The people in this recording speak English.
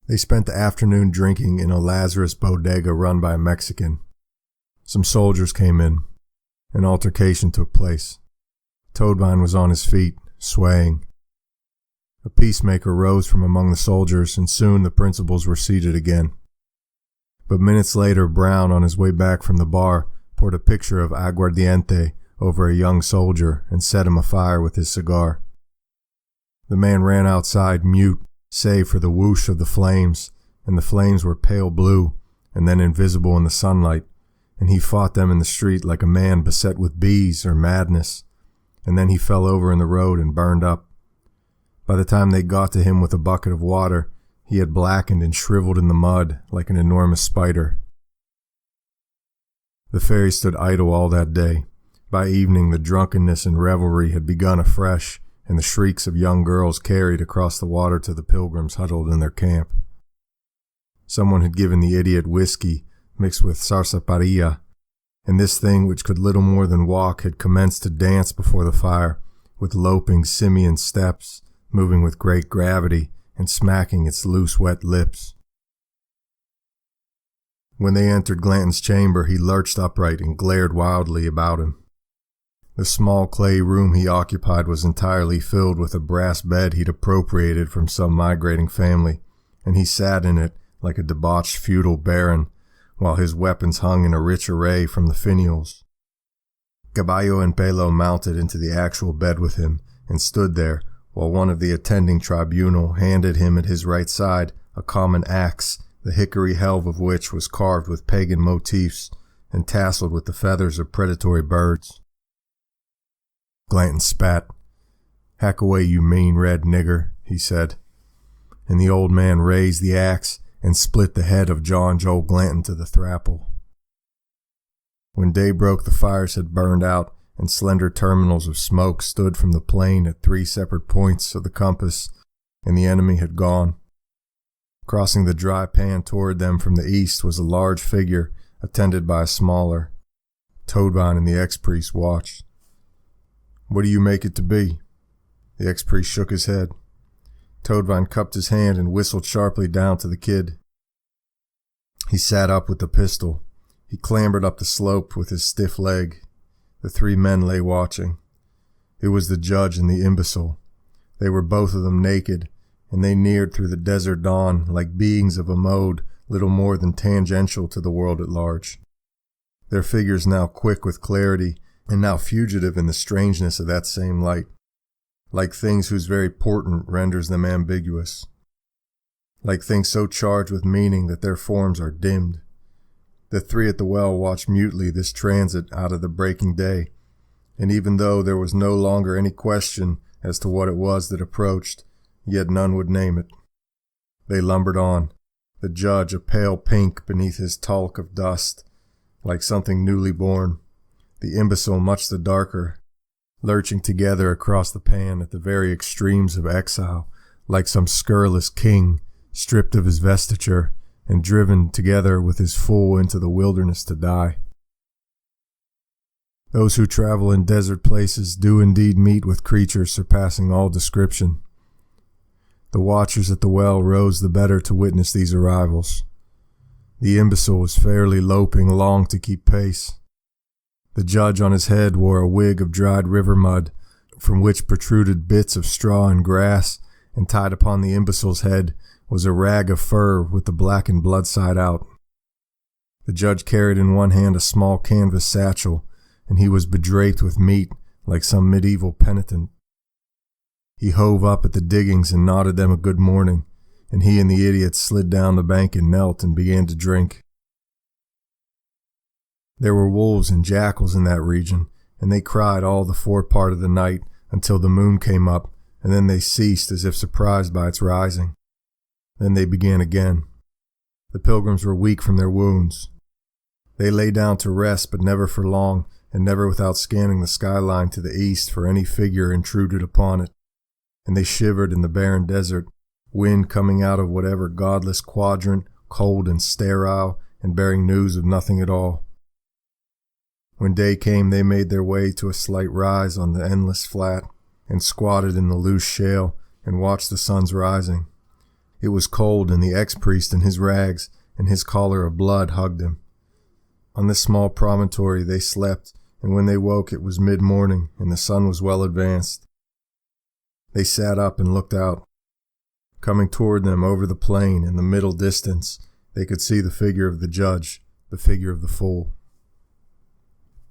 They spent the afternoon drinking in a Lazarus bodega run by a Mexican. Some soldiers came in. An altercation took place. Toadvine was on his feet, swaying. A peacemaker rose from among the soldiers, and soon the principals were seated again. But minutes later, Brown, on his way back from the bar, poured a picture of aguardiente over a young soldier and set him afire with his cigar. The man ran outside mute, save for the whoosh of the flames, and the flames were pale blue and then invisible in the sunlight, and he fought them in the street like a man beset with bees or madness, and then he fell over in the road and burned up. By the time they got to him with a bucket of water, he had blackened and shriveled in the mud like an enormous spider. The ferry stood idle all that day. By evening, the drunkenness and revelry had begun afresh, and the shrieks of young girls carried across the water to the pilgrims huddled in their camp. Someone had given the idiot whiskey mixed with sarsaparilla, and this thing which could little more than walk had commenced to dance before the fire, with loping simian steps, moving with great gravity and smacking its loose wet lips. When they entered Glanton's chamber, he lurched upright and glared wildly about him. The small clay room he occupied was entirely filled with a brass bed he'd appropriated from some migrating family, and he sat in it like a debauched feudal baron, while his weapons hung in a rich array from the finials. Caballo and Pelo mounted into the actual bed with him and stood there, while one of the attending tribunal handed him at his right side a common axe, the hickory helve of which was carved with pagan motifs and tasseled with the feathers of predatory birds. Glanton spat. "Hack away, you mean red nigger," he said, and the old man raised the axe and split the head of John Joel Glanton to the thrapple. When day broke, the fires had burned out, and slender terminals of smoke stood from the plain at 3 separate points of the compass, and the enemy had gone. Crossing the dry pan toward them from the east was a large figure, attended by a smaller. Toadvine and the ex-priest watched. "What do you make it to be?" The ex-priest shook his head. Toadvine cupped his hand and whistled sharply down to the kid. He sat up with the pistol. He clambered up the slope with his stiff leg. The 3 men lay watching. It was the judge and the imbecile. They were both of them naked, and they neared through the desert dawn like beings of a mode little more than tangential to the world at large. Their figures now quick with clarity, and now fugitive in the strangeness of that same light, like things whose very portent renders them ambiguous, like things so charged with meaning that their forms are dimmed. The 3 at the well watched mutely this transit out of the breaking day, and even though there was no longer any question as to what it was that approached, yet none would name it. They lumbered on, the judge a pale pink beneath his talc of dust, like something newly born, the imbecile much the darker, lurching together across the pan at the very extremes of exile, like some scurrilous king, stripped of his vestiture, and driven together with his fool into the wilderness to die. Those who travel in desert places do indeed meet with creatures surpassing all description. The watchers at the well rose the better to witness these arrivals. The imbecile was fairly loping along to keep pace. The judge on his head wore a wig of dried river mud, from which protruded bits of straw and grass, and tied upon the imbecile's head was a rag of fur with the blackened blood side out. The judge carried in one hand a small canvas satchel, and he was bedraped with meat like some medieval penitent. He hove up at the diggings and nodded them a good morning, and he and the idiot slid down the bank and knelt and began to drink. There were wolves and jackals in that region, and they cried all the forepart of the night until the moon came up, and then they ceased as if surprised by its rising. Then they began again. The pilgrims were weak from their wounds. They lay down to rest, but never for long, and never without scanning the skyline to the east for any figure intruded upon it. And they shivered in the barren desert, wind coming out of whatever godless quadrant, cold and sterile, and bearing news of nothing at all. When day came, they made their way to a slight rise on the endless flat, and squatted in the loose shale, and watched the sun's rising. It was cold, and the ex-priest in his rags and his collar of blood hugged him. On this small promontory they slept, and when they woke it was mid-morning, and the sun was well advanced. They sat up and looked out. Coming toward them over the plain in the middle distance, they could see the figure of the judge, the figure of the fool.